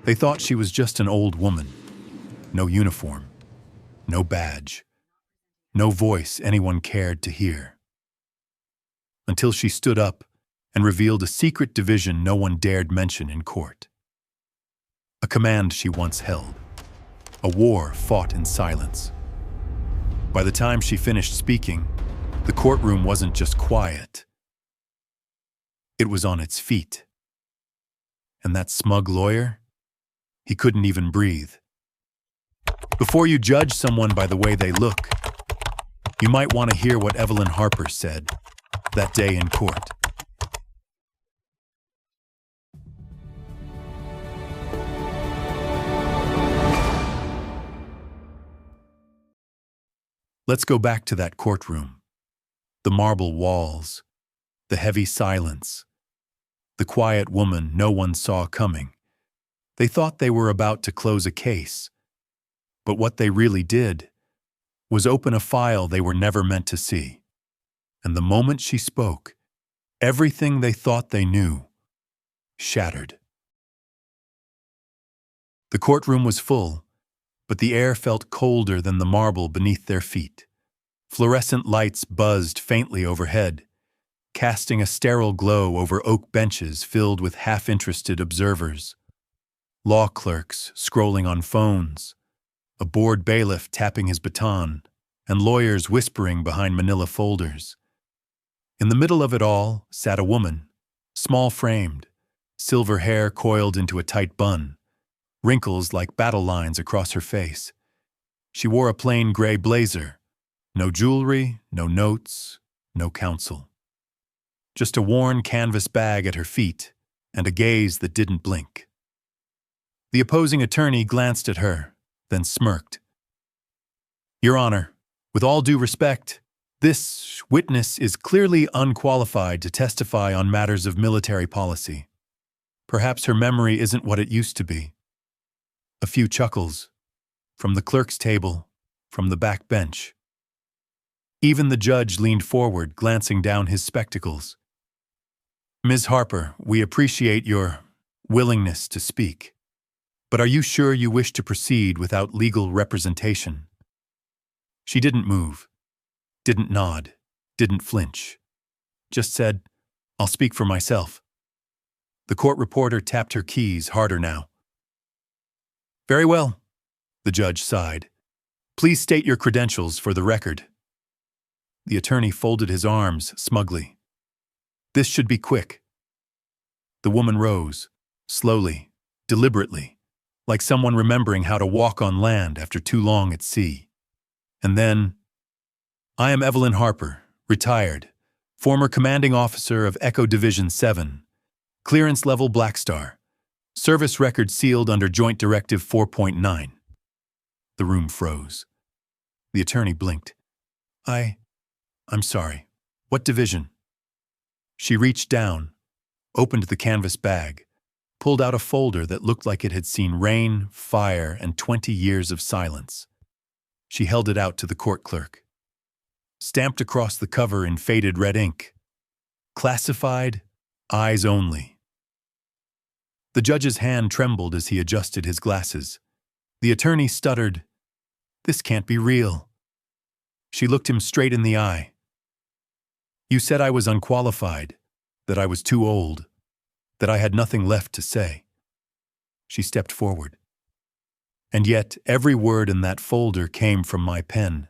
They thought she was just an old woman. No uniform, no badge, no voice anyone cared to hear. Until she stood up and revealed a secret division no one dared mention in court. A command she once held. A war fought in silence. By the time she finished speaking, the courtroom wasn't just quiet. It was on its feet. And that smug lawyer? He couldn't even breathe. Before you judge someone by the way they look, you might want to hear what Evelyn Harper said that day in court. Let's go back to that courtroom. The marble walls, the heavy silence, the quiet woman no one saw coming. They thought they were about to close a case, but what they really did was open a file they were never meant to see. And the moment she spoke, everything they thought they knew shattered. The courtroom was full, but the air felt colder than the marble beneath their feet. Fluorescent lights buzzed faintly overhead, casting a sterile glow over oak benches filled with half-interested observers. Law clerks scrolling on phones, a bored bailiff tapping his baton, and lawyers whispering behind manila folders. In the middle of it all sat a woman, small-framed, silver hair coiled into a tight bun, wrinkles like battle lines across her face. She wore a plain gray blazer, no jewelry, no notes, no counsel. Just a worn canvas bag at her feet and a gaze that didn't blink. The opposing attorney glanced at her, then smirked. "Your Honor, with all due respect, this witness is clearly unqualified to testify on matters of military policy. Perhaps her memory isn't what it used to be." A few chuckles, from the clerk's table, from the back bench. Even the judge leaned forward, glancing down his spectacles. "Ms. Harper, we appreciate your willingness to speak. But are you sure you wish to proceed without legal representation?" She didn't move, didn't nod, didn't flinch. Just said, "I'll speak for myself." The court reporter tapped her keys harder now. "Very well," the judge sighed. "Please state your credentials for the record." The attorney folded his arms smugly. "This should be quick." The woman rose, slowly, deliberately, like someone remembering how to walk on land after too long at sea. And then, "I am Evelyn Harper, retired, former commanding officer of Echo Division 7, clearance level Black Star, service record sealed under Joint Directive 4.9. The room froze. The attorney blinked. I'm sorry. What division?" She reached down, opened the canvas bag, pulled out a folder that looked like it had seen rain, fire, and 20 years of silence. She held it out to the court clerk. Stamped across the cover in faded red ink. Classified, eyes only. The judge's hand trembled as he adjusted his glasses. The attorney stuttered, "This can't be real." She looked him straight in the eye. "You said I was unqualified, that I was too old, that I had nothing left to say." She stepped forward. "And yet every word in that folder came from my pen.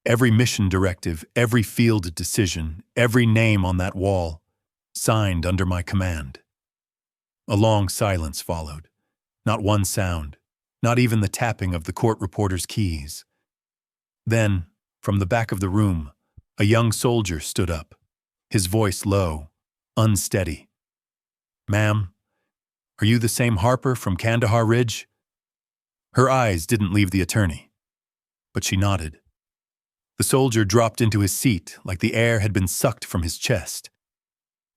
Every mission directive, every field decision, every name on that wall, signed under my command." A long silence followed. Not one sound, not even the tapping of the court reporter's keys. Then, from the back of the room, a young soldier stood up, his voice low, unsteady. "Ma'am, are you the same Harper from Kandahar Ridge?" Her eyes didn't leave the attorney, but she nodded. The soldier dropped into his seat like the air had been sucked from his chest.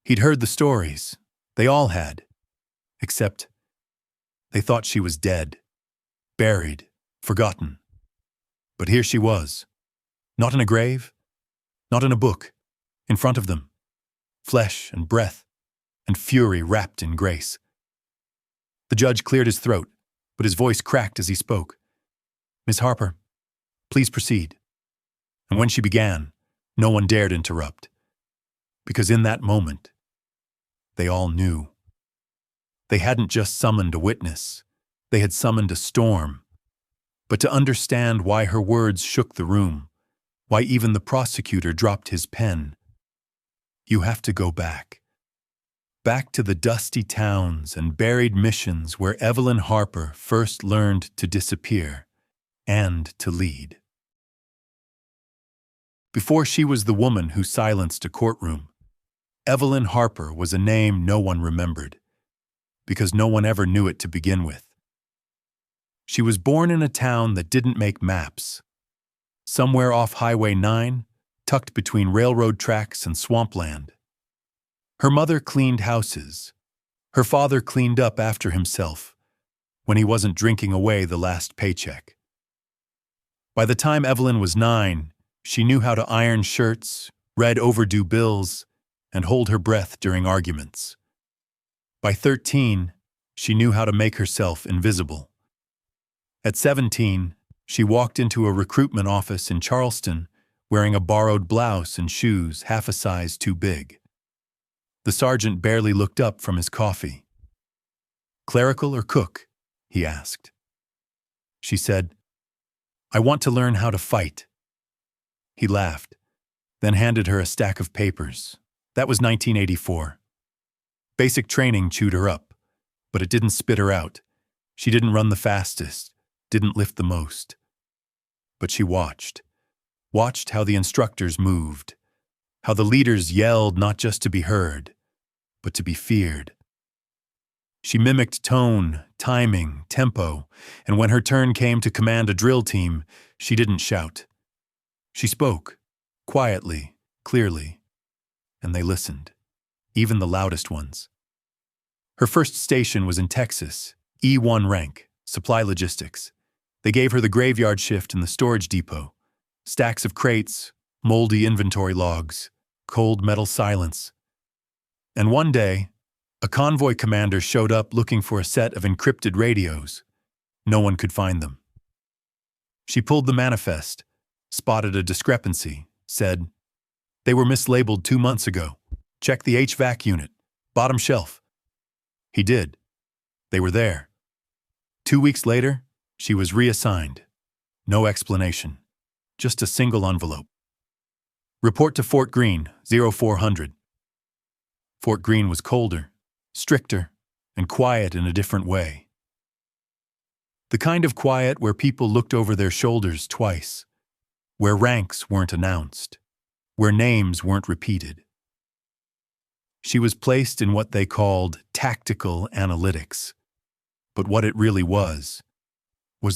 He'd heard the stories. They all had. Except they thought she was dead, buried, forgotten. But here she was, not in a grave, not in a book, in front of them, flesh and breath and fury wrapped in grace. The judge cleared his throat, but his voice cracked as he spoke. "Miss Harper, please proceed." And when she began, no one dared interrupt. Because in that moment, they all knew. They hadn't just summoned a witness, they had summoned a storm. But to understand why her words shook the room, why even the prosecutor dropped his pen, you have to go back. Back to the dusty towns and buried missions where Evelyn Harper first learned to disappear and to lead. Before she was the woman who silenced a courtroom, Evelyn Harper was a name no one remembered, because no one ever knew it to begin with. She was born in a town that didn't make maps, somewhere off Highway 9, tucked between railroad tracks and swampland. Her mother cleaned houses. Her father cleaned up after himself when he wasn't drinking away the last paycheck. By the time Evelyn was 9, she knew how to iron shirts, read overdue bills, and hold her breath during arguments. By 13, she knew how to make herself invisible. At 17, she walked into a recruitment office in Charleston wearing a borrowed blouse and shoes half a size too big. The sergeant barely looked up from his coffee. "Clerical or cook?" he asked. She said, "I want to learn how to fight." He laughed, then handed her a stack of papers. That was 1984. Basic training chewed her up, but it didn't spit her out. She didn't run the fastest, didn't lift the most. But she watched how the instructors moved, how the leaders yelled not just to be heard, but to be feared. She mimicked tone, timing, tempo, and when her turn came to command a drill team, she didn't shout. She spoke, quietly, clearly, and they listened, even the loudest ones. Her first station was in Texas, E1 rank, supply logistics. They gave her the graveyard shift in the storage depot, stacks of crates, moldy inventory logs, cold metal silence. And one day, a convoy commander showed up looking for a set of encrypted radios. No one could find them. She pulled the manifest, spotted a discrepancy, said, "They were mislabeled 2 months ago. Check the HVAC unit, bottom shelf." He did. They were there. 2 weeks later, she was reassigned. No explanation. Just a single envelope. "Report to Fort Greene, 0400. Fort Greene was colder, stricter, and quiet in a different way. The kind of quiet where people looked over their shoulders twice, where ranks weren't announced, where names weren't repeated. She was placed in what they called tactical analytics, but what it really was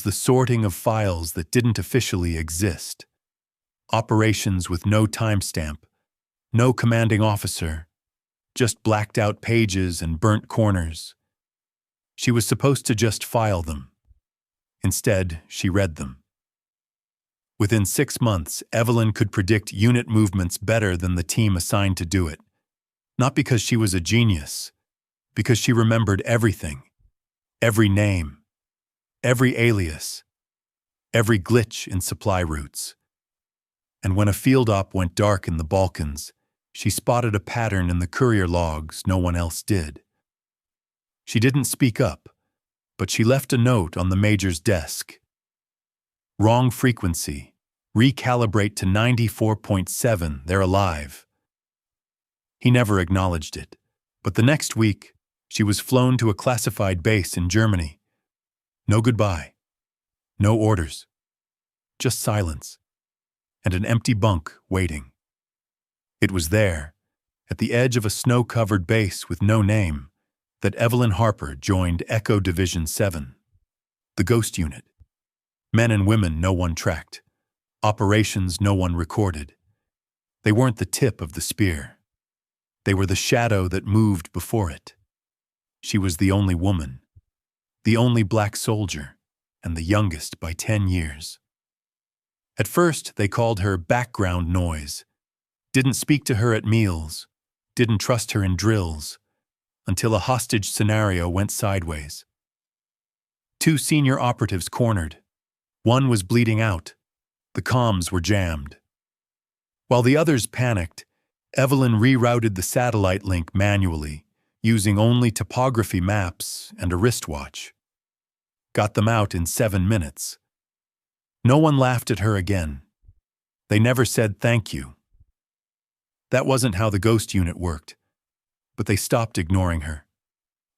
the sorting of files that didn't officially exist. Operations with no timestamp, no commanding officer, just blacked out pages and burnt corners. She was supposed to just file them. Instead, she read them. Within 6 months, Evelyn could predict unit movements better than the team assigned to do it. Not because she was a genius, because she remembered everything, every name, every alias, every glitch in supply routes. And when a field op went dark in the Balkans, she spotted a pattern in the courier logs no one else did. She didn't speak up, but she left a note on the major's desk. "Wrong frequency. Recalibrate to 94.7. They're alive." He never acknowledged it, but the next week, she was flown to a classified base in Germany. No goodbye. No orders. Just silence. And an empty bunk waiting. It was there, at the edge of a snow-covered base with no name, that Evelyn Harper joined Echo Division 7, the Ghost Unit. Men and women no one tracked. Operations no one recorded. They weren't the tip of the spear. They were the shadow that moved before it. She was the only woman, the only black soldier, and the youngest by 10 years. At first, they called her background noise, didn't speak to her at meals, didn't trust her in drills, until a hostage scenario went sideways. 2 senior operatives cornered. One was bleeding out. The comms were jammed. While the others panicked, Evelyn rerouted the satellite link manually, using only topography maps and a wristwatch. Got them out in 7 minutes. No one laughed at her again. They never said thank you. That wasn't how the ghost unit worked, but they stopped ignoring her,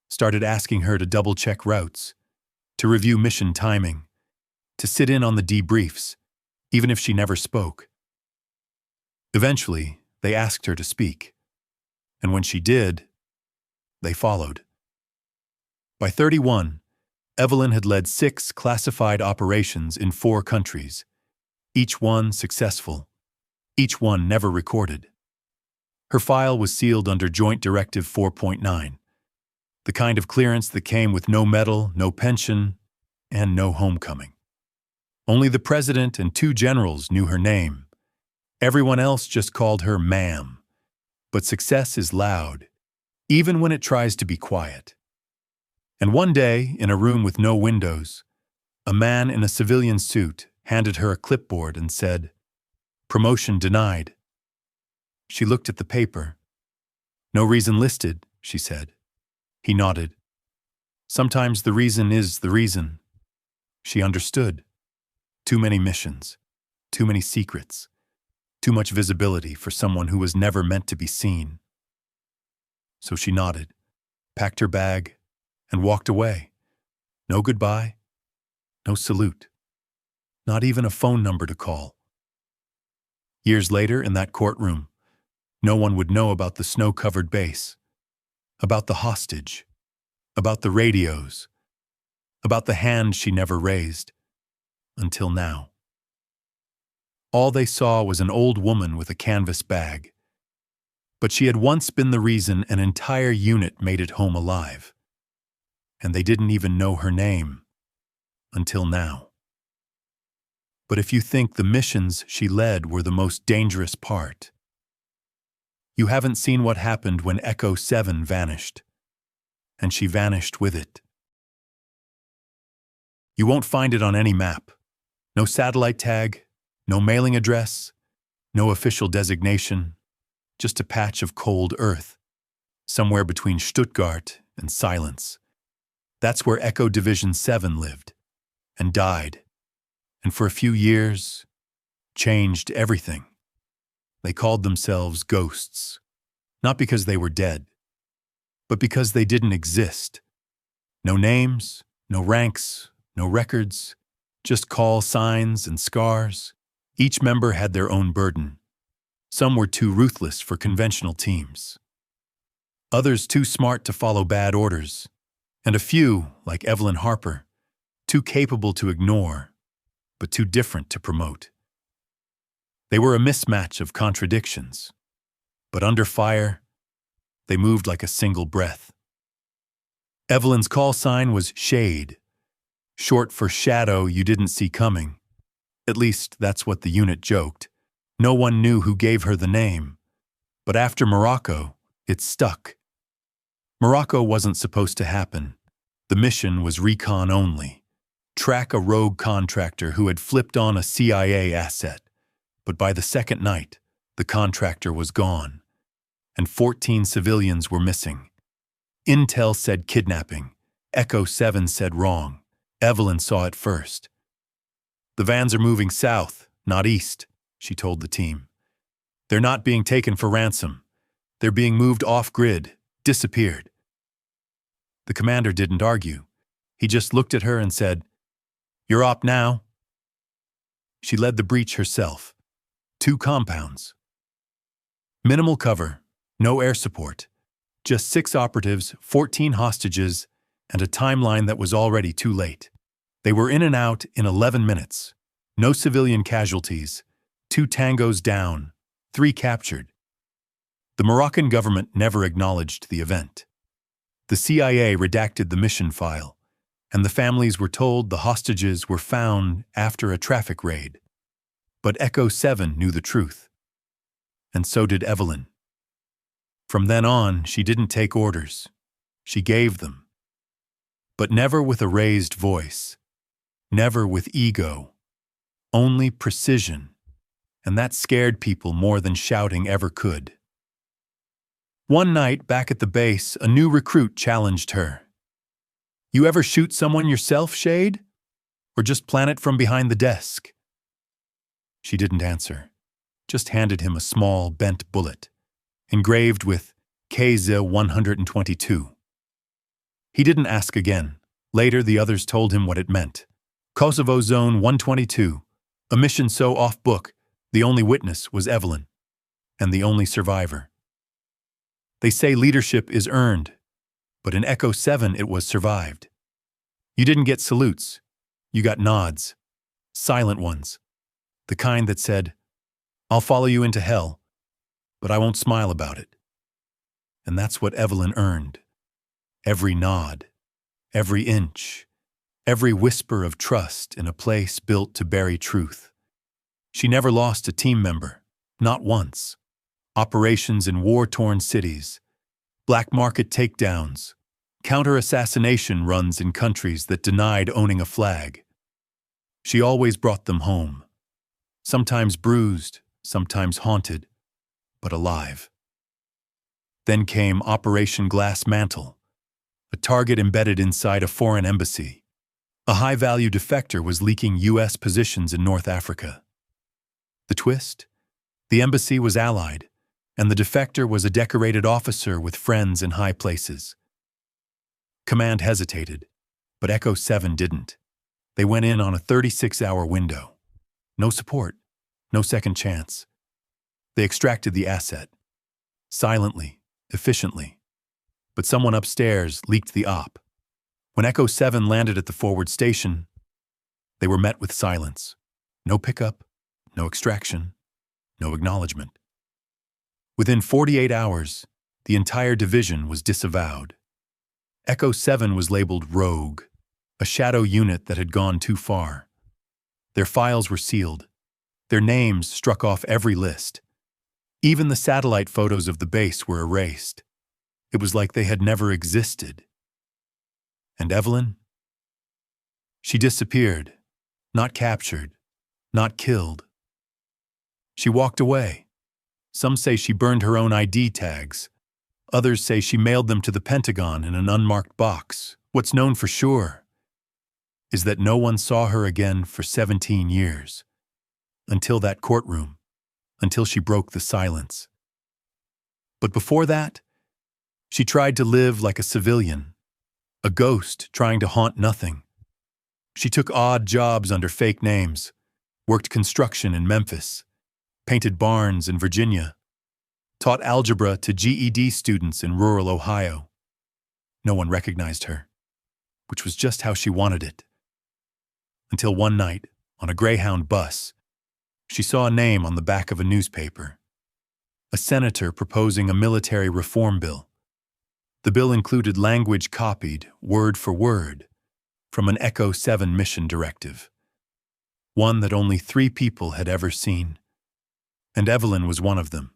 started asking her to double-check routes, to review mission timing, to sit in on the debriefs, even if she never spoke. Eventually, they asked her to speak, and when she did, they followed. By 31, Evelyn had led 6 classified operations in 4 countries, each one successful, each one never recorded. Her file was sealed under Joint Directive 4.9, the kind of clearance that came with no medal, no pension, and no homecoming. Only the president and 2 generals knew her name. Everyone else just called her ma'am. But success is loud, even when it tries to be quiet. And one day, in a room with no windows, a man in a civilian suit handed her a clipboard and said, "Promotion denied." She looked at the paper. "No reason listed," she said. He nodded. "Sometimes the reason is the reason." She understood. Too many missions, too many secrets, too much visibility for someone who was never meant to be seen. So she nodded, packed her bag, and walked away. No goodbye, no salute, not even a phone number to call. Years later, in that courtroom, no one would know about the snow-covered base, about the hostage, about the radios, about the hand she never raised, until now. All they saw was an old woman with a canvas bag. But she had once been the reason an entire unit made it home alive. And they didn't even know her name, until now. But if you think the missions she led were the most dangerous part, you haven't seen what happened when Echo 7 vanished, and she vanished with it. You won't find it on any map. No satellite tag, no mailing address, no official designation, just a patch of cold earth, somewhere between Stuttgart and silence. That's where Echo Division 7 lived, and died, and for a few years, changed everything. They called themselves ghosts, not because they were dead, but because they didn't exist. No names, no ranks, no records, just call signs and scars. Each member had their own burden. Some were too ruthless for conventional teams. Others too smart to follow bad orders. And a few, like Evelyn Harper, too capable to ignore, but too different to promote. They were a mismatch of contradictions, but under fire, they moved like a single breath. Evelyn's call sign was Shade, short for shadow you didn't see coming. At least that's what the unit joked. No one knew who gave her the name, but after Morocco, it stuck. Morocco wasn't supposed to happen. The mission was recon only. Track a rogue contractor who had flipped on a CIA asset. But by the second night, the contractor was gone, and 14 civilians were missing. Intel said kidnapping. Echo 7 said wrong. Evelyn saw it first. "The vans are moving south, not east," she told the team. "They're not being taken for ransom. They're being moved off-grid, disappeared." The commander didn't argue. He just looked at her and said, "You're op now." She led the breach herself. 2 compounds. Minimal cover, no air support. Just 6 operatives, 14 hostages, and a timeline that was already too late. They were in and out in 11 minutes. No civilian casualties. 2 tangos down, 3 captured. The Moroccan government never acknowledged the event. The CIA redacted the mission file, and the families were told the hostages were found after a traffic raid. But Echo 7 knew the truth. And so did Evelyn. From then on, she didn't take orders. She gave them. but never with a raised voice, never with ego, only precision, and that scared people more than shouting ever could. One night, back at the base, a new recruit challenged her. "You ever shoot someone yourself, Shade? Or just plan it from behind the desk?" She didn't answer, just handed him a small, bent bullet, engraved with KZ 122. He didn't ask again. Later, the others told him what it meant. Kosovo Zone 122, a mission so off-book, the only witness was Evelyn, and the only survivor. They say leadership is earned, but in Echo 7 it was survived. You didn't get salutes, you got nods, silent ones, the kind that said, "I'll follow you into hell, but I won't smile about it." And that's what Evelyn earned. Every nod, every inch, every whisper of trust in a place built to bury truth. She never lost a team member, not once. Operations in war-torn cities, black market takedowns, counter-assassination runs in countries that denied owning a flag. She always brought them home, sometimes bruised, sometimes haunted, but alive. Then came Operation Glass Mantle, a target embedded inside a foreign embassy. A high-value defector was leaking U.S. positions in North Africa. The twist? The embassy was allied, and the defector was a decorated officer with friends in high places. Command hesitated, but Echo 7 didn't. They went in on a 36-hour window. No support, no second chance. They extracted the asset. Silently, efficiently. But someone upstairs leaked the op. When Echo 7 landed at the forward station, they were met with silence. No pickup, no extraction, no acknowledgement. Within 48 hours, the entire division was disavowed. Echo 7 was labeled Rogue, a shadow unit that had gone too far. Their files were sealed. Their names struck off every list. Even the satellite photos of the base were erased. It was like they had never existed. And Evelyn? She disappeared, not captured, not killed. She walked away. Some say she burned her own ID tags. Others say she mailed them to the Pentagon in an unmarked box. What's known for sure is that no one saw her again for 17 years. Until that courtroom. Until she broke the silence. But before that, she tried to live like a civilian, a ghost trying to haunt nothing. She took odd jobs under fake names, worked construction in Memphis, painted barns in Virginia, taught algebra to GED students in rural Ohio. No one recognized her, which was just how she wanted it. Until one night, on a Greyhound bus, she saw a name on the back of a newspaper. A senator proposing a military reform bill. The bill included language copied, word for word, from an Echo 7 mission directive. One that only 3 people had ever seen. And Evelyn was one of them.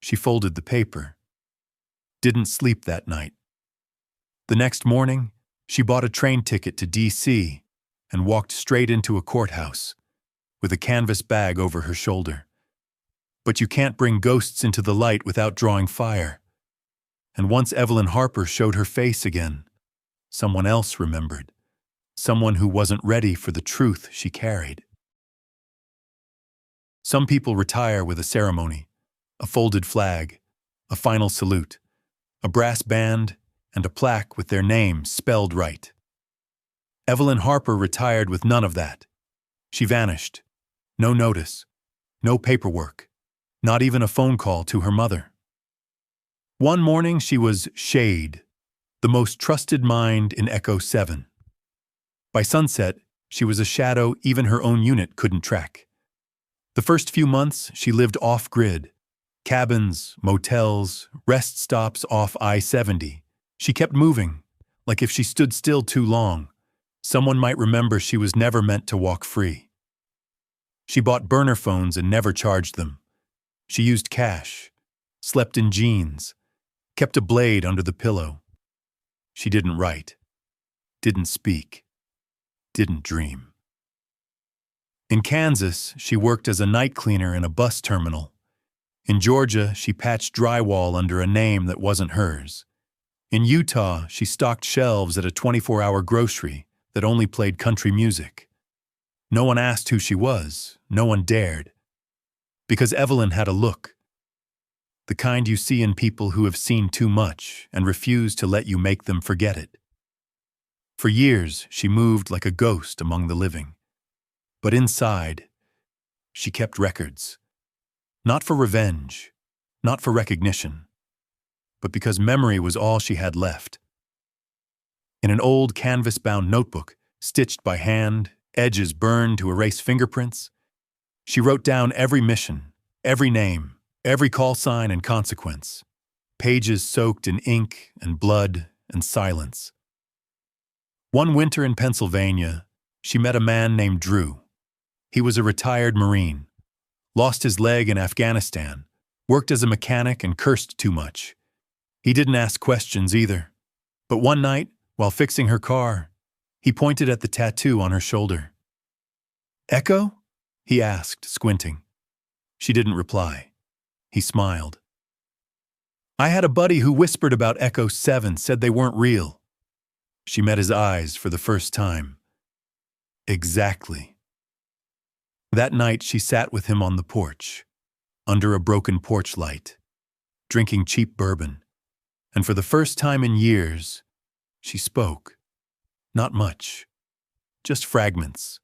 She folded the paper. Didn't sleep that night. The next morning, she bought a train ticket to D.C. and walked straight into a courthouse, with a canvas bag over her shoulder. But you can't bring ghosts into the light without drawing fire. And once Evelyn Harper showed her face again, someone else remembered. Someone who wasn't ready for the truth she carried. Some people retire with a ceremony, a folded flag, a final salute, a brass band, and a plaque with their name spelled right. Evelyn Harper retired with none of that. She vanished. No notice, no paperwork, not even a phone call to her mother. One morning she was Shade, the most trusted mind in Echo 7. By sunset, she was a shadow even her own unit couldn't track. The first few months, she lived off-grid. Cabins, motels, rest stops off I-70. She kept moving, like if she stood still too long, someone might remember she was never meant to walk free. She bought burner phones and never charged them. She used cash, slept in jeans, kept a blade under the pillow. She didn't write. didn't speak, didn't dream. In Kansas, she worked as a night cleaner in a bus terminal. In Georgia, she patched drywall under a name that wasn't hers. In Utah, she stocked shelves at a 24-hour grocery that only played country music. No one asked who she was, no one dared. Because Evelyn had a look. The kind you see in people who have seen too much and refuse to let you make them forget it. For years, she moved like a ghost among the living. But inside, she kept records. Not for revenge, not for recognition, but because memory was all she had left. In an old canvas-bound notebook, stitched by hand, edges burned to erase fingerprints, she wrote down every mission, every name, every call sign and consequence, pages soaked in ink and blood and silence. One winter in Pennsylvania, she met a man named Drew. He was a retired Marine, lost his leg in Afghanistan, worked as a mechanic and cursed too much. He didn't ask questions either. But one night, while fixing her car, he pointed at the tattoo on her shoulder. "Echo?" he asked, squinting. She didn't reply. He smiled. "I had a buddy who whispered about Echo 7, said they weren't real." She met his eyes for the first time. Exactly. That night she sat with him on the porch, under a broken porch light, drinking cheap bourbon, and for the first time in years, she spoke. Not much, just fragments,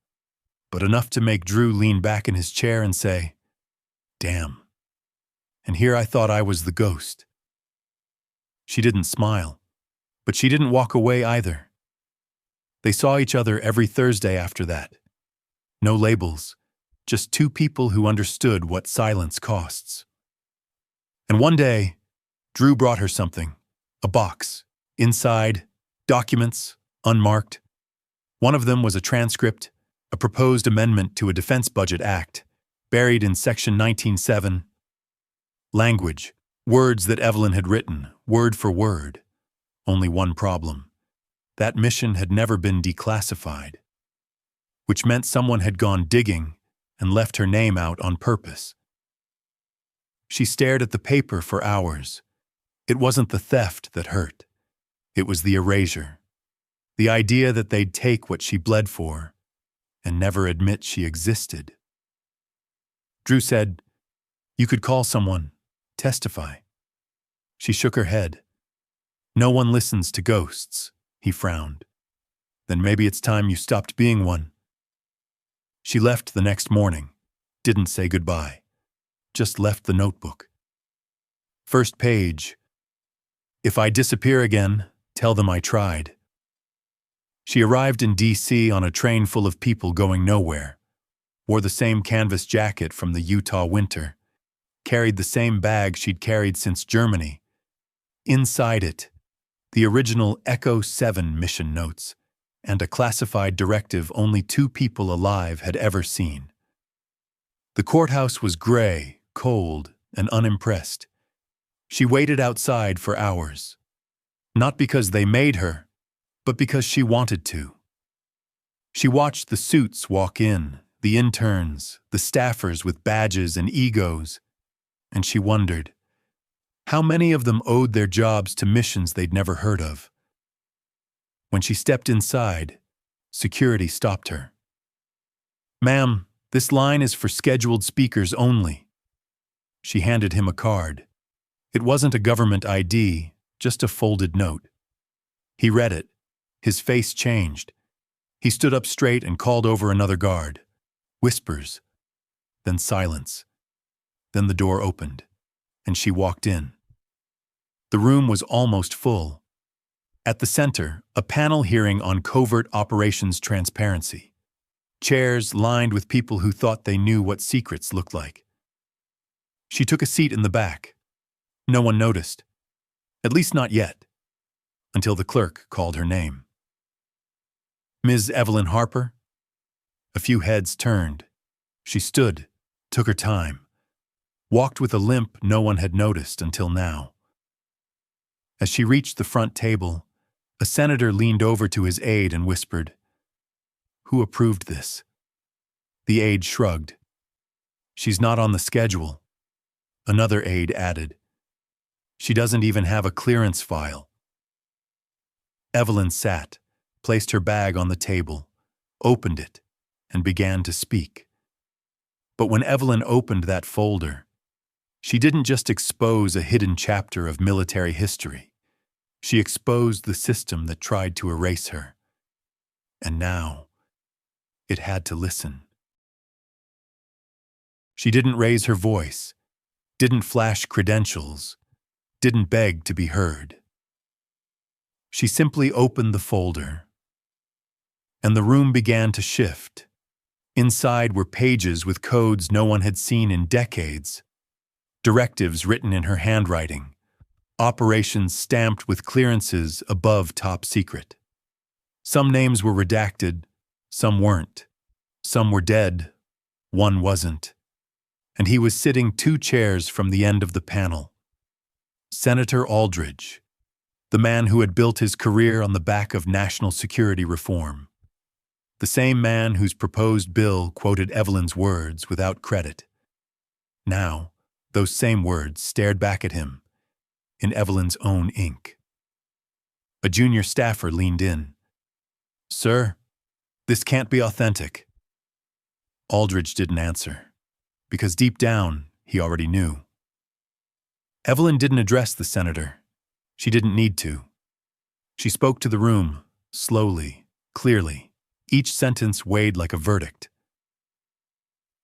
but enough to make Drew lean back in his chair and say, "Damn. And here I thought I was the ghost." She didn't smile, but she didn't walk away either. They saw each other every Thursday after that. No labels, just two people who understood what silence costs. And one day, Drew brought her something, a box. Inside, documents, unmarked. One of them was a transcript, a proposed amendment to a Defense Budget Act, buried in Section 19.7. Language, words that Evelyn had written, word for word. Only one problem. That mission had never been declassified, which meant someone had gone digging and left her name out on purpose. She stared at the paper for hours. It wasn't the theft that hurt. It was the erasure. The idea that they'd take what she bled for and never admit she existed. Drew said, "You could call someone, testify." She shook her head. "No one listens to ghosts," he frowned. "Then maybe it's time you stopped being one." She left the next morning, didn't say goodbye, just left the notebook. First page, "If I disappear again, tell them I tried." She arrived in D.C. on a train full of people going nowhere, wore the same canvas jacket from the Utah winter, carried the same bag she'd carried since Germany. Inside it, the original Echo 7 mission notes, and a classified directive only two people alive had ever seen. The courthouse was gray, cold, and unimpressed. She waited outside for hours. Not because they made her, but because she wanted to. She watched the suits walk in, the interns, the staffers with badges and egos, and she wondered, how many of them owed their jobs to missions they'd never heard of? When she stepped inside, security stopped her. "Ma'am, this line is for scheduled speakers only." She handed him a card. It wasn't a government ID, just a folded note. He read it. His face changed. He stood up straight and called over another guard. Whispers. Then silence. Then the door opened, and she walked in. The room was almost full. At the center, a panel hearing on covert operations transparency. Chairs lined with people who thought they knew what secrets looked like. She took a seat in the back. No one noticed. At least not yet. Until the clerk called her name. "Ms. Evelyn Harper?" A few heads turned. She stood, took her time, walked with a limp no one had noticed until now. As she reached the front table, A senator leaned over to his aide and whispered, "Who approved this?" The aide shrugged. "She's not on the schedule." Another aide added, "She doesn't even have a clearance file." Evelyn sat, placed her bag on the table, opened it, and began to speak. But when Evelyn opened that folder, she didn't just expose a hidden chapter of military history. She exposed the system that tried to erase her. And now, it had to listen. She didn't raise her voice, didn't flash credentials, didn't beg to be heard. She simply opened the folder, and the room began to shift. Inside were pages with codes no one had seen in decades, directives written in her handwriting, operations stamped with clearances above top secret. Some names were redacted, some weren't. Some were dead, one wasn't. And he was sitting 2 chairs from the end of the panel. Senator Aldridge, the man who had built his career on the back of national security reform. The same man whose proposed bill quoted Evelyn's words without credit. Now, those same words stared back at him, in Evelyn's own ink. A junior staffer leaned in. "Sir, this can't be authentic." Aldridge didn't answer, because deep down, he already knew. Evelyn didn't address the senator. She didn't need to. She spoke to the room, slowly, clearly. Each sentence weighed like a verdict.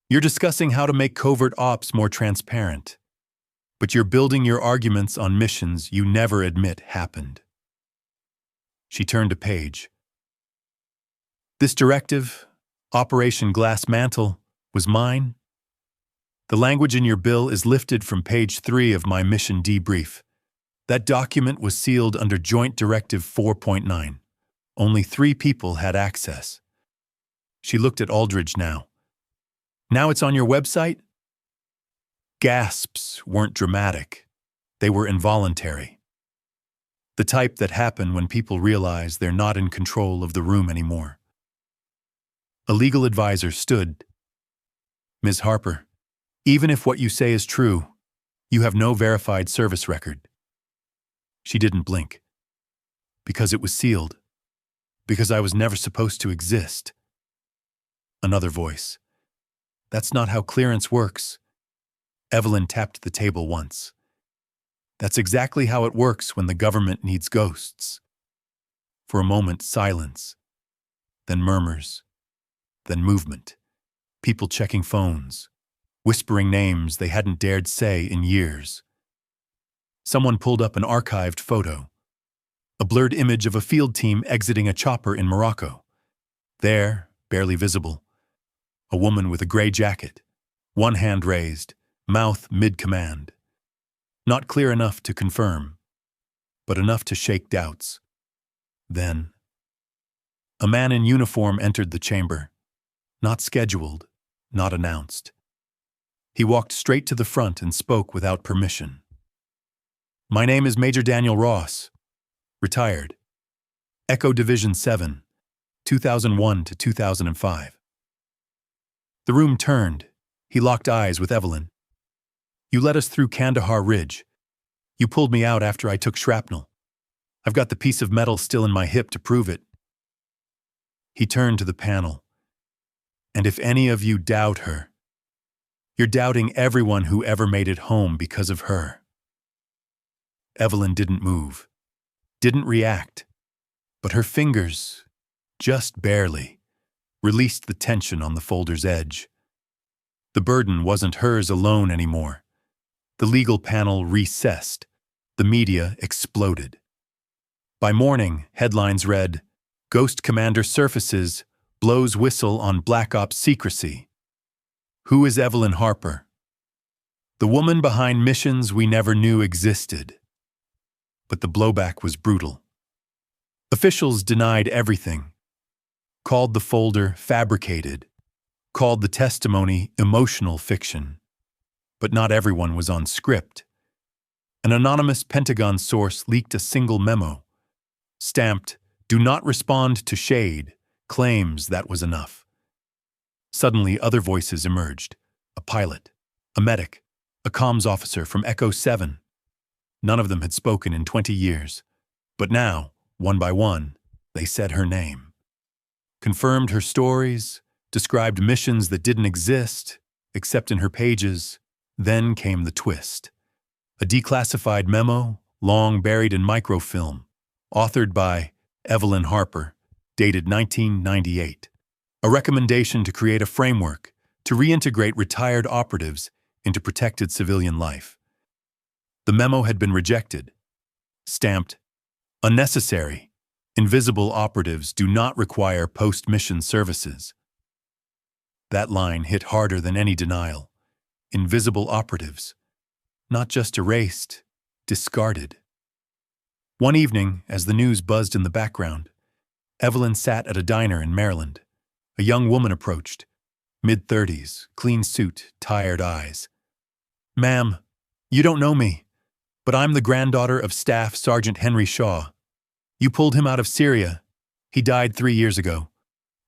"You're discussing how to make covert ops more transparent, but you're building your arguments on missions you never admit happened." She turned a page. "This directive, Operation Glass Mantle, was mine. The language in your bill is lifted from page 3 of my mission debrief. That document was sealed under Joint Directive 4.9. Only 3 people had access." She looked at Aldridge now. "Now it's on your website?" Gasps weren't dramatic. They were involuntary. The type that happen when people realize they're not in control of the room anymore. A legal advisor stood. "Ms. Harper, even if what you say is true, you have no verified service record." She didn't blink. "Because it was sealed. Because I was never supposed to exist." Another voice. "That's not how clearance works." Evelyn tapped the table once. "That's exactly how it works when the government needs ghosts." For a moment, silence. Then murmurs. Then movement. People checking phones. Whispering names they hadn't dared say in years. Someone pulled up an archived photo. A blurred image of a field team exiting a chopper in Morocco. There, barely visible, a woman with a gray jacket, one hand raised, mouth mid-command. Not clear enough to confirm, but enough to shake doubts. Then, a man in uniform entered the chamber. Not scheduled, not announced. He walked straight to the front and spoke without permission. "My name is Major Daniel Ross, retired. Echo Division 7, 2001 to 2005. The room turned. He locked eyes with Evelyn. "You led us through Kandahar Ridge. You pulled me out after I took shrapnel. I've got the piece of metal still in my hip to prove it." He turned to the panel. "And if any of you doubt her, you're doubting everyone who ever made it home because of her." Evelyn didn't move, didn't react, but her fingers, just barely, released the tension on the folder's edge. The burden wasn't hers alone anymore. The legal panel recessed. The media exploded. By morning, headlines read, "Ghost Commander Surfaces, blows whistle on Black Ops secrecy." Who is Evelyn Harper? The woman behind missions we never knew existed. But the blowback was brutal. Officials denied everything. Called the folder fabricated. Called the testimony emotional fiction. But not everyone was on script. An anonymous Pentagon source leaked a single memo. stamped, "Do not respond to shade," claims that was enough. Suddenly, other voices emerged. A pilot, a medic, a comms officer from Echo 7. None of them had spoken in 20 years. But now, one by one, they said her name. Confirmed her stories, described missions that didn't exist, except in her pages. Then came the twist. A declassified memo, long buried in microfilm, authored by Evelyn Harper, dated 1998. A recommendation to create a framework to reintegrate retired operatives into protected civilian life. The memo had been rejected, stamped, "Unnecessary. Invisible operatives do not require post-mission services." That line hit harder than any denial. Invisible operatives. Not just erased, discarded. One evening, as the news buzzed in the background, Evelyn sat at a diner in Maryland. A young woman approached, mid-30s, clean suit, tired eyes. "Ma'am, you don't know me, but I'm the granddaughter of Staff Sergeant Henry Shaw. You pulled him out of Syria. He died 3 years ago,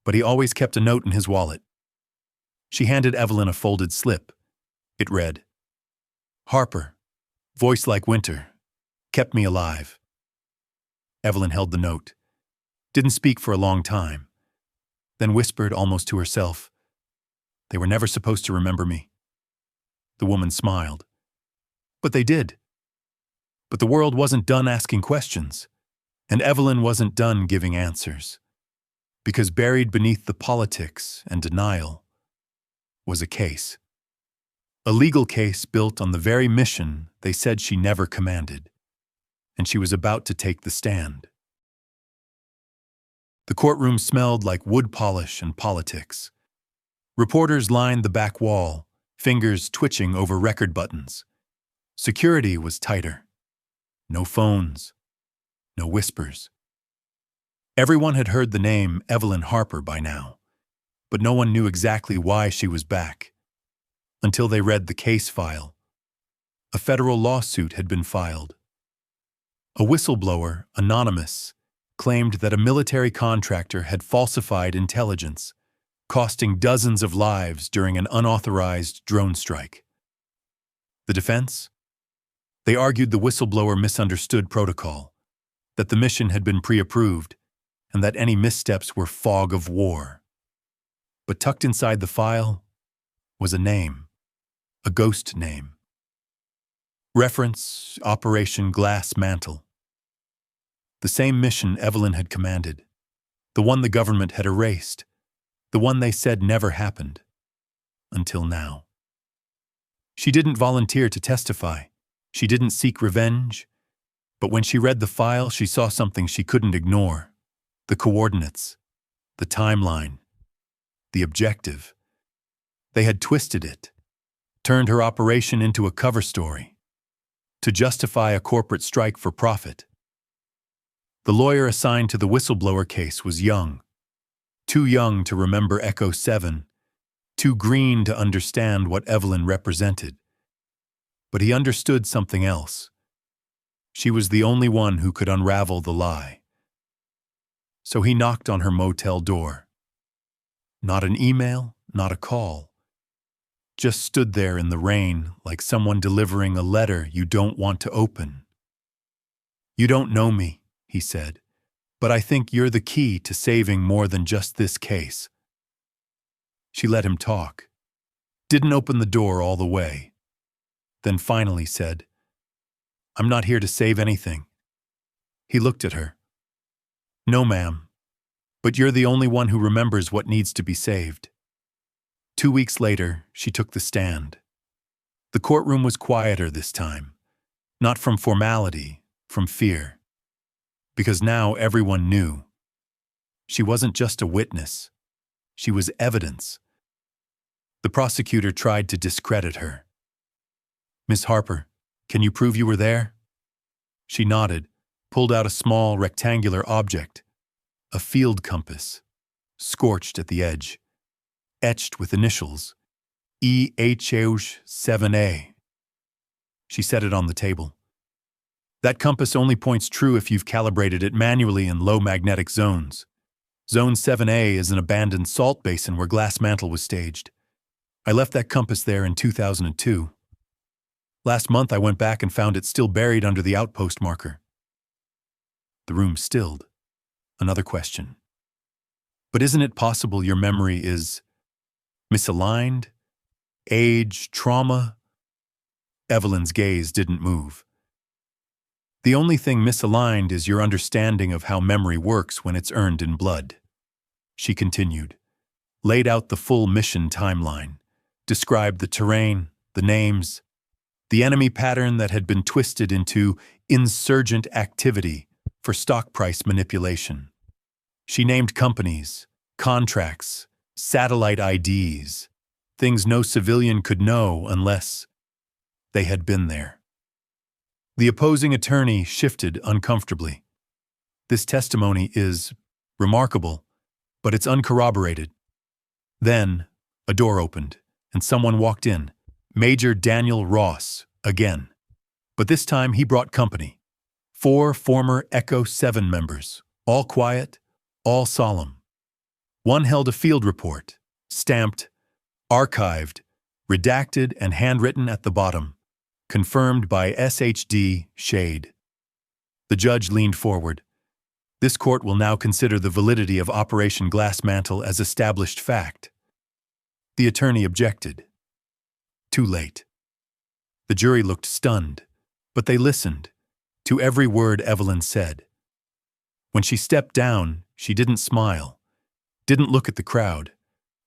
but he always kept a note in his wallet." She handed Evelyn a folded slip. It read, "Harper, voice like winter, kept me alive." Evelyn held the note, didn't speak for a long time, then whispered almost to herself, "They were never supposed to remember me." The woman smiled. "But they did." But the world wasn't done asking questions, and Evelyn wasn't done giving answers. Because buried beneath the politics and denial was a case. A legal case built on the very mission they said she never commanded, and she was about to take the stand. The courtroom smelled like wood polish and politics. Reporters lined the back wall, fingers twitching over record buttons. Security was tighter. No phones. No whispers. Everyone had heard the name Evelyn Harper by now, but no one knew exactly why she was back. Until they read the case file. A federal lawsuit had been filed. A whistleblower, anonymous, claimed that a military contractor had falsified intelligence, costing dozens of lives during an unauthorized drone strike. The defense? They argued the whistleblower misunderstood protocol, that the mission had been pre-approved, and that any missteps were fog of war. But tucked inside the file was a name, a ghost name. Reference, Operation Glass Mantle. The same mission Evelyn had commanded, the one the government had erased, the one they said never happened, until now. She didn't volunteer to testify, she didn't seek revenge, but when she read the file, she saw something she couldn't ignore. The coordinates, the timeline, the objective. They had twisted it, turned her operation into a cover story, to justify a corporate strike for profit. The lawyer assigned to the whistleblower case was young, too young to remember Echo 7, too green to understand what Evelyn represented. But he understood something else. She was the only one who could unravel the lie. So he knocked on her motel door. Not an email, not a call. Just stood there in the rain like someone delivering a letter you don't want to open. "You don't know me," he said, "but I think you're the key to saving more than just this case." She let him talk, didn't open the door all the way, then finally said, "I'm not here to save anything." He looked at her. "No, ma'am, but you're the only one who remembers what needs to be saved." 2 weeks later, she took the stand. The courtroom was quieter this time, not from formality, from fear. Because now everyone knew. She wasn't just a witness. She was evidence. The prosecutor tried to discredit her. "Miss Harper, can you prove you were there?" She nodded, pulled out a small rectangular object, a field compass, scorched at the edge, etched with initials, EH7A. She set it on the table. That compass only points true if you've calibrated it manually in low magnetic zones. Zone 7A is an abandoned salt basin where Glass Mantle was staged. I left that compass there in 2002. Last month I went back and found it still buried under the outpost marker. The room stilled. Another question. But isn't it possible your memory is misaligned? Age, trauma? Evelyn's gaze didn't move. The only thing misaligned is your understanding of how memory works when it's earned in blood. She continued, laid out the full mission timeline, described the terrain, the names, the enemy pattern that had been twisted into insurgent activity for stock price manipulation. She named companies, contracts, satellite IDs, things no civilian could know unless they had been there. The opposing attorney shifted uncomfortably. This testimony is remarkable, but it's uncorroborated. Then, a door opened, and someone walked in. Major Daniel Ross, again. But this time he brought company. 4 former Echo 7 members, all quiet, all solemn. One held a field report, stamped, archived, redacted and handwritten at the bottom, confirmed by SHD Shade. The judge leaned forward. This court will now consider the validity of Operation Glass Mantle as established fact. The attorney objected. Too late. The jury looked stunned, but they listened to every word Evelyn said. When she stepped down, she didn't smile, didn't look at the crowd,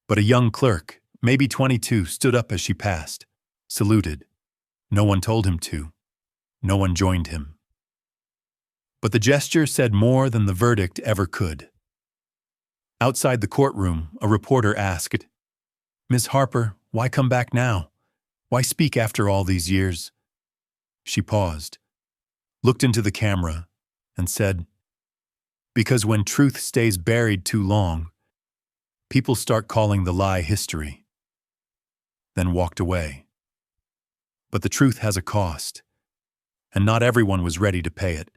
but a young clerk, maybe 22, stood up as she passed, saluted. No one told him to. No one joined him. But the gesture said more than the verdict ever could. Outside the courtroom, a reporter asked, "Ms. Harper, why come back now? Why speak after all these years?" She paused, looked into the camera, and said, "Because when truth stays buried too long, people start calling the lie history." Then walked away. But the truth has a cost, and not everyone was ready to pay it.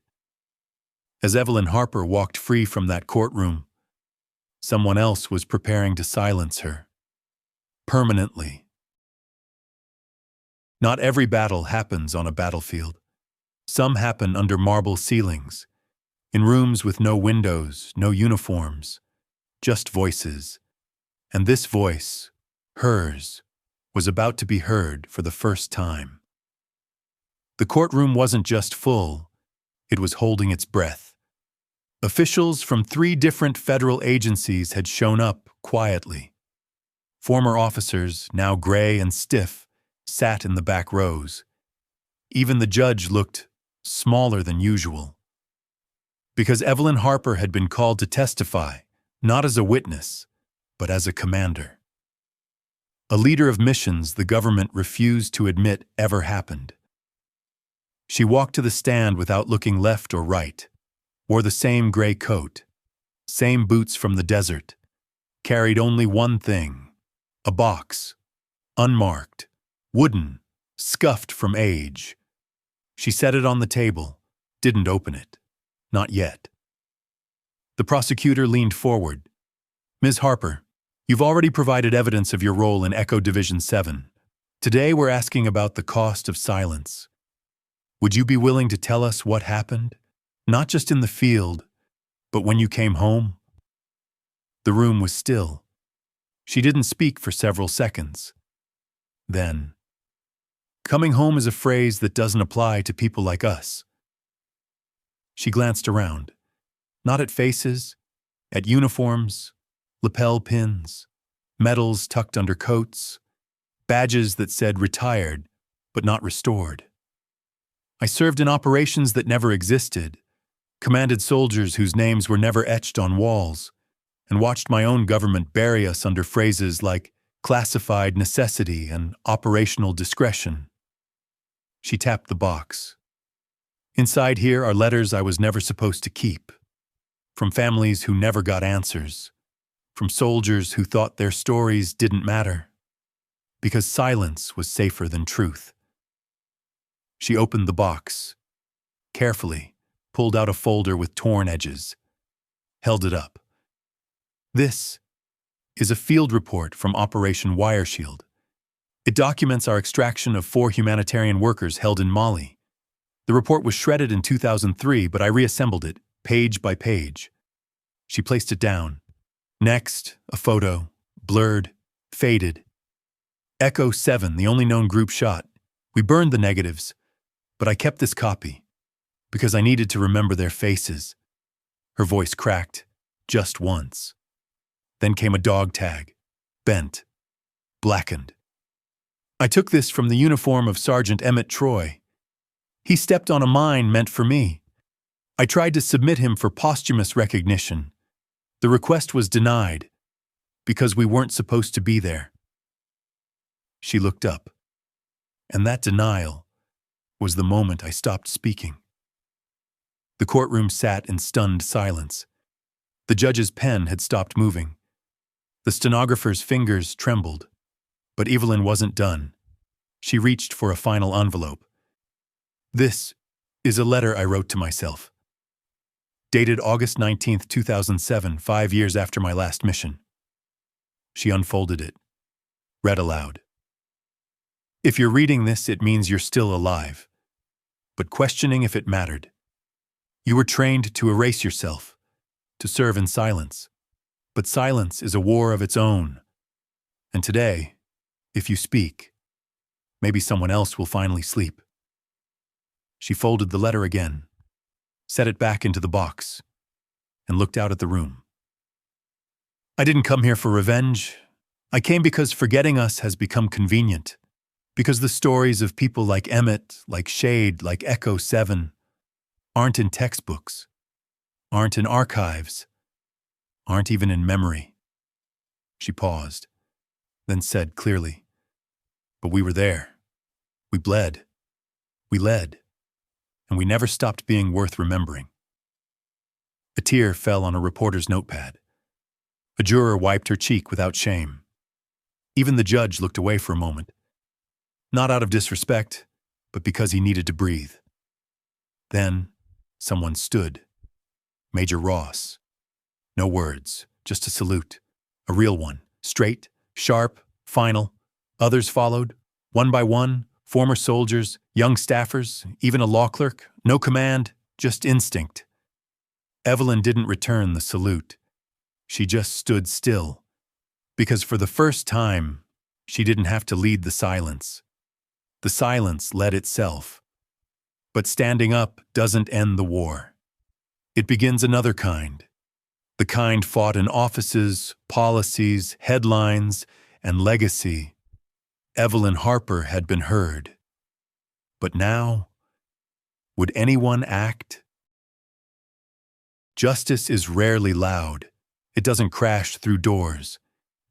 As Evelyn Harper walked free from that courtroom, someone else was preparing to silence her. Permanently. Not every battle happens on a battlefield. Some happen under marble ceilings, in rooms with no windows, no uniforms, just voices. And this voice, hers, was about to be heard for the first time. The courtroom wasn't just full, it was holding its breath. Officials from 3 different federal agencies had shown up quietly. Former officers, now gray and stiff, sat in the back rows. Even the judge looked smaller than usual. Because Evelyn Harper had been called to testify, not as a witness, but as a commander. A leader of missions the government refused to admit ever happened. She walked to the stand without looking left or right, wore the same gray coat, same boots from the desert, carried only one thing, a box, unmarked, wooden, scuffed from age. She set it on the table, didn't open it. Not yet. The prosecutor leaned forward. "Ms. Harper, you've already provided evidence of your role in Echo Division 7. Today we're asking about the cost of silence. Would you be willing to tell us what happened? Not just in the field, but when you came home?" The room was still. She didn't speak for several seconds. Then, "Coming home is a phrase that doesn't apply to people like us." She glanced around, not at faces, at uniforms, lapel pins, medals tucked under coats, badges that said retired, but not restored. "I served in operations that never existed, commanded soldiers whose names were never etched on walls, and watched my own government bury us under phrases like classified necessity and operational discretion." She tapped the box. "Inside here are letters I was never supposed to keep, from families who never got answers, from soldiers who thought their stories didn't matter, because silence was safer than truth." She opened the box, carefully, pulled out a folder with torn edges, held it up. This is a field report from Operation Wire Shield. It documents our extraction of 4 humanitarian workers held in Mali. The report was shredded in 2003, but I reassembled it, page by page. She placed it down. Next, a photo, blurred, faded. Echo 7, the only known group shot. We burned the negatives, but I kept this copy because I needed to remember their faces. Her voice cracked, just once. Then came a dog tag, bent, blackened. I took this from the uniform of Sergeant Emmett Troy. He stepped on a mine meant for me. I tried to submit him for posthumous recognition. The request was denied because we weren't supposed to be there. She looked up, and that denial was the moment I stopped speaking. The courtroom sat in stunned silence. The judge's pen had stopped moving. The stenographer's fingers trembled. But Evelyn wasn't done. She reached for a final envelope. This is a letter I wrote to myself. Dated August 19, 2007, 5 years after my last mission. She unfolded it, read aloud. If you're reading this, it means you're still alive, but questioning if it mattered. You were trained to erase yourself, to serve in silence. But silence is a war of its own. And today, if you speak, maybe someone else will finally sleep. She folded the letter again, set it back into the box, and looked out at the room. I didn't come here for revenge. I came because forgetting us has become convenient. Because the stories of people like Emmett, like Shade, like Echo 7 aren't in textbooks, aren't in archives, aren't even in memory. She paused, then said clearly, but we were there. We bled. We led. And we never stopped being worth remembering. A tear fell on a reporter's notepad. A juror wiped her cheek without shame. Even the judge looked away for a moment. Not out of disrespect, but because he needed to breathe. Then, someone stood. Major Ross. No words, just a salute. A real one. Straight, sharp, final. Others followed, one by one, former soldiers, young staffers, even a law clerk. No command, just instinct. Evelyn didn't return the salute. She just stood still. Because for the first time, she didn't have to lead the silence. The silence led itself. But standing up doesn't end the war. It begins another kind. The kind fought in offices, policies, headlines, and legacy. Evelyn Harper had been heard. But now, would anyone act? Justice is rarely loud. It doesn't crash through doors.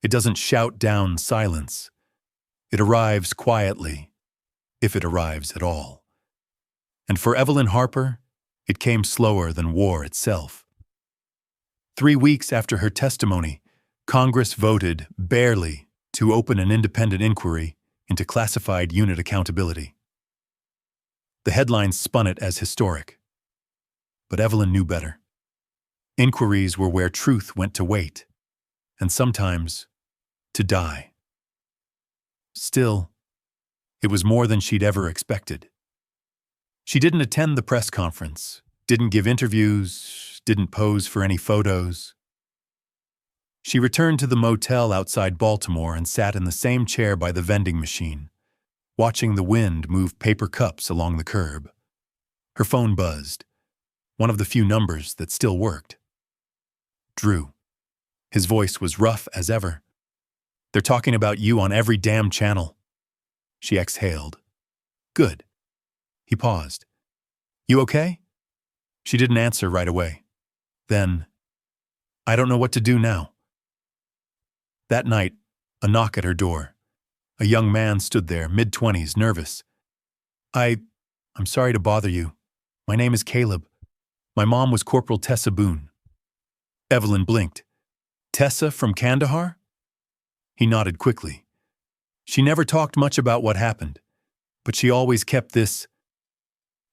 It doesn't shout down silence. It arrives quietly, if it arrives at all. And for Evelyn Harper, it came slower than war itself. 3 weeks after her testimony, Congress voted, barely, to open an independent inquiry into classified unit accountability. The headlines spun it as historic. But Evelyn knew better. Inquiries were where truth went to wait, and sometimes to die. Still, it was more than she'd ever expected. She didn't attend the press conference, didn't give interviews, didn't pose for any photos. She returned to the motel outside Baltimore and sat in the same chair by the vending machine, watching the wind move paper cups along the curb. Her phone buzzed, one of the few numbers that still worked. Drew. His voice was rough as ever. "They're talking about you on every damn channel." She exhaled. "Good." He paused. "You okay?" She didn't answer right away. Then, "I don't know what to do now." That night, a knock at her door. A young man stood there, mid-20s, nervous. I'm sorry to bother you. My name is Caleb. My mom was Corporal Tessa Boone." Evelyn blinked. "Tessa from Kandahar?" He nodded quickly. She never talked much about what happened, but she always kept this.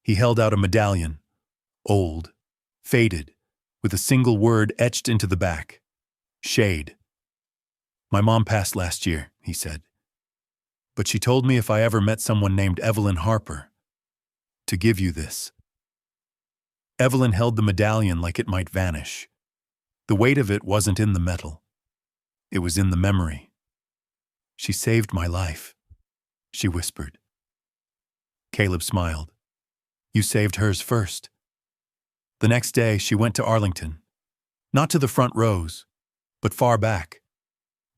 He held out a medallion, Old, faded, with a single word etched into the back. Shade. "My mom passed last year," he said. "But she told me if I ever met someone named Evelyn Harper, to give you this." Evelyn held the medallion like it might vanish. The weight of it wasn't in the metal. It was in the memory. "She saved my life," she whispered. Caleb smiled. "You saved hers first." The next day, she went to Arlington. Not to the front rows, but far back,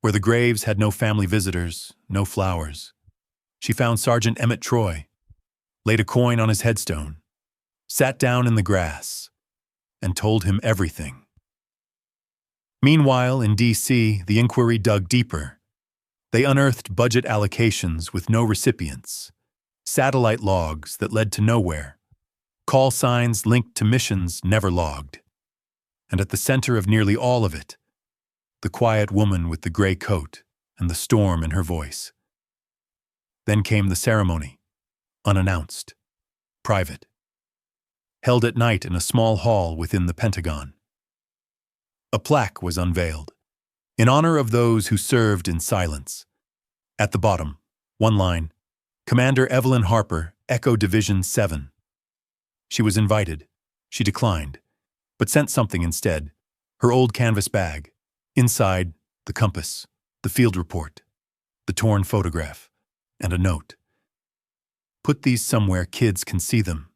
where the graves had no family visitors, no flowers. She found Sergeant Emmett Troy, laid a coin on his headstone, sat down in the grass, and told him everything. Meanwhile, in D.C., the inquiry dug deeper. They unearthed budget allocations with no recipients, satellite logs that led to nowhere, call signs linked to missions never logged. And at the center of nearly all of it, the quiet woman with the gray coat and the storm in her voice. Then came the ceremony, unannounced, private, held at night in a small hall within the Pentagon. A plaque was unveiled, in honor of those who served in silence. At the bottom, one line, "Commander Evelyn Harper, Echo Division 7. She was invited. She declined, but sent something instead, her old canvas bag. Inside, the compass, the field report, the torn photograph, and a note. Put these somewhere kids can see them.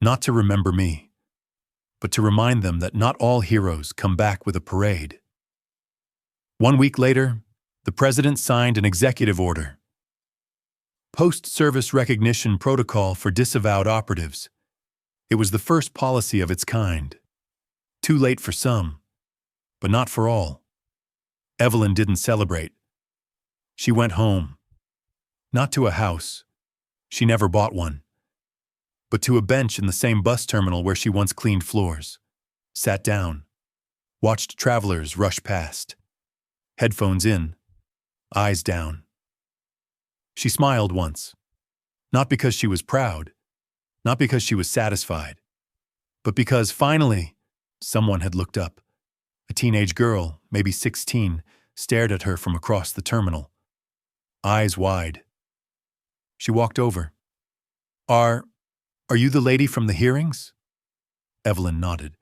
Not to remember me, but to remind them that not all heroes come back with a parade." 1 week later, the president signed an executive order. Post-service recognition protocol for disavowed operatives. It was the first policy of its kind. Too late for some, but not for all. Evelyn didn't celebrate. She went home. Not to a house. She never bought one. But to a bench in the same bus terminal where she once cleaned floors. Sat down. Watched travelers rush past. Headphones in. Eyes down. She smiled once. Not because she was proud. Not because she was satisfied. But because, finally, someone had looked up. A teenage girl, maybe 16, stared at her from across the terminal. Eyes wide. She walked over. Are you the lady from the hearings?" Evelyn nodded.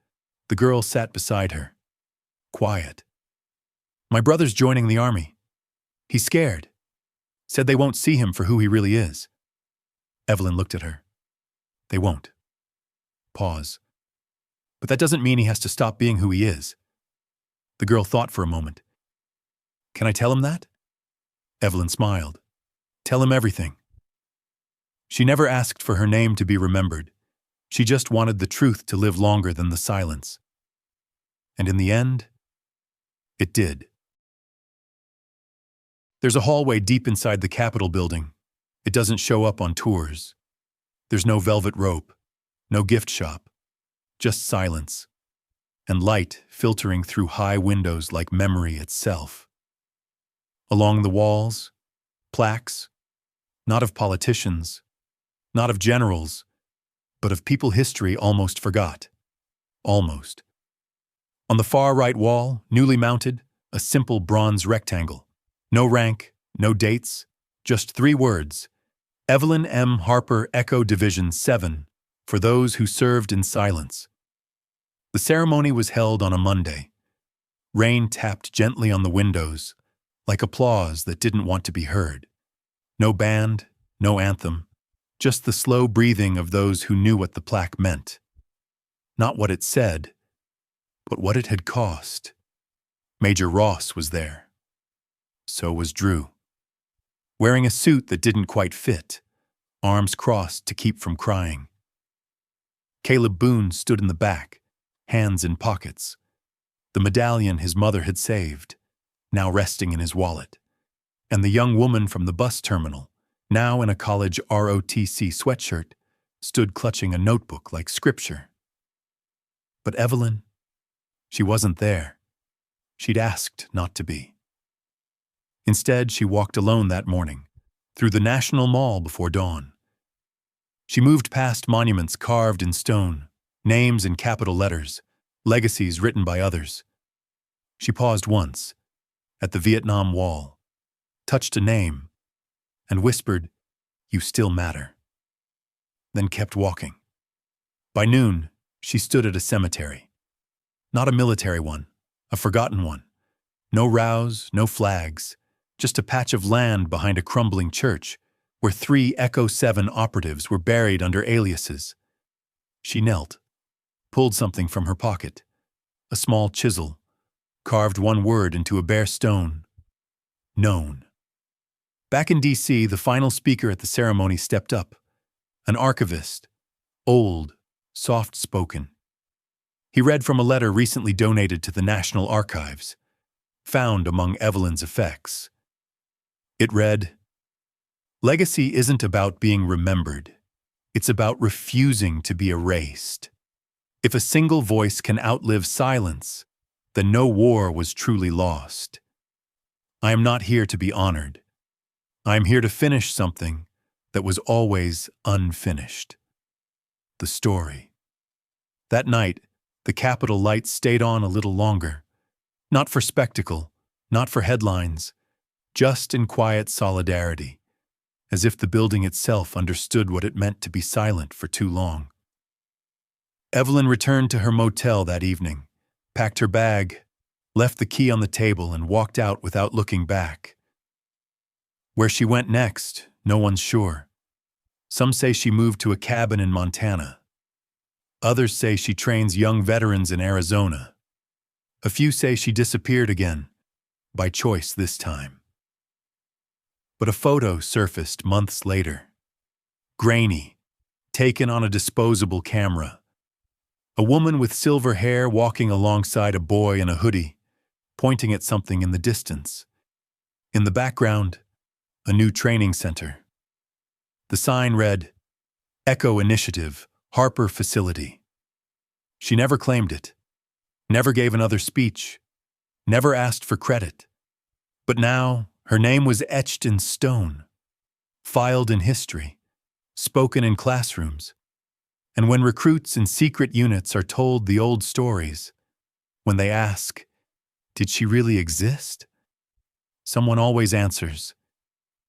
The girl sat beside her. Quiet. "My brother's joining the army. He's scared. Said they won't see him for who he really is." Evelyn looked at her. "They won't." Pause. "But that doesn't mean he has to stop being who he is." The girl thought for a moment. "Can I tell him that?" Evelyn smiled. "Tell him everything." She never asked for her name to be remembered. She just wanted the truth to live longer than the silence. And in the end, it did. There's a hallway deep inside the Capitol building. It doesn't show up on tours. There's no velvet rope, no gift shop, just silence, and light filtering through high windows like memory itself. Along the walls, plaques, not of politicians, not of generals, but of people history almost forgot. Almost. On the far right wall, newly mounted, a simple bronze rectangle. No rank, no dates, just 3 words. Evelyn M. Harper, Echo Division 7, for those who served in silence. The ceremony was held on a Monday. Rain tapped gently on the windows, like applause that didn't want to be heard. No band, no anthem, just the slow breathing of those who knew what the plaque meant. Not what it said, but what it had cost. Major Ross was there. So was Drew. Wearing a suit that didn't quite fit, arms crossed to keep from crying. Caleb Boone stood in the back, hands in pockets. The medallion his mother had saved, now resting in his wallet. And the young woman from the bus terminal, now in a college ROTC sweatshirt, stood clutching a notebook like scripture. But Evelyn, she wasn't there. She'd asked not to be. Instead, she walked alone that morning, through the National Mall before dawn. She moved past monuments carved in stone, names in capital letters, legacies written by others. She paused once, at the Vietnam Wall, touched a name, and whispered, "You still matter," then kept walking. By noon, she stood at a cemetery. Not a military one, a forgotten one. No rows, no flags, just a patch of land behind a crumbling church where 3 Echo 7 operatives were buried under aliases. She knelt, pulled something from her pocket, a small chisel, carved one word into a bare stone: known. Back in D.C., the final speaker at the ceremony stepped up, an archivist, old, soft-spoken. He read from a letter recently donated to the National Archives, found among Evelyn's effects. It read, "Legacy isn't about being remembered. It's about refusing to be erased. If a single voice can outlive silence, then no war was truly lost. I am not here to be honored. I am here to finish something that was always unfinished. The story." That night, the Capitol lights stayed on a little longer. Not for spectacle, not for headlines, just in quiet solidarity, as if the building itself understood what it meant to be silent for too long. Evelyn returned to her motel that evening, packed her bag, left the key on the table, and walked out without looking back. Where she went next, no one's sure. Some say she moved to a cabin in Montana. Others say she trains young veterans in Arizona. A few say she disappeared again, by choice this time. But a photo surfaced months later. Grainy, taken on a disposable camera. A woman with silver hair walking alongside a boy in a hoodie, pointing at something in the distance. In the background, a new training center. The sign read, "Echo Initiative, Harper Facility." She never claimed it, never gave another speech, never asked for credit. But now, her name was etched in stone, filed in history, spoken in classrooms. And when recruits in secret units are told the old stories, when they ask, "Did she really exist?" someone always answers,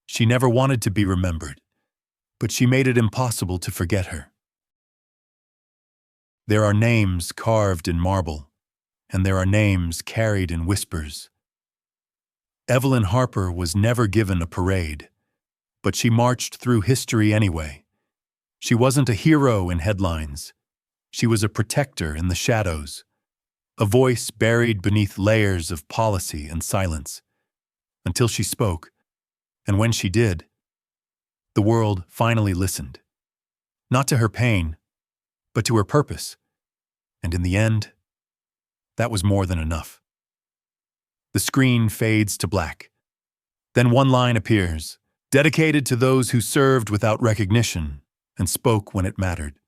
"She never wanted to be remembered, but she made it impossible to forget her." There are names carved in marble, and there are names carried in whispers. Evelyn Harper was never given a parade, but she marched through history anyway. She wasn't a hero in headlines. She was a protector in the shadows, a voice buried beneath layers of policy and silence, until she spoke, and when she did, the world finally listened. Not to her pain, but to her purpose. And in the end, that was more than enough. The screen fades to black. Then one line appears, dedicated to those who served without recognition and spoke when it mattered.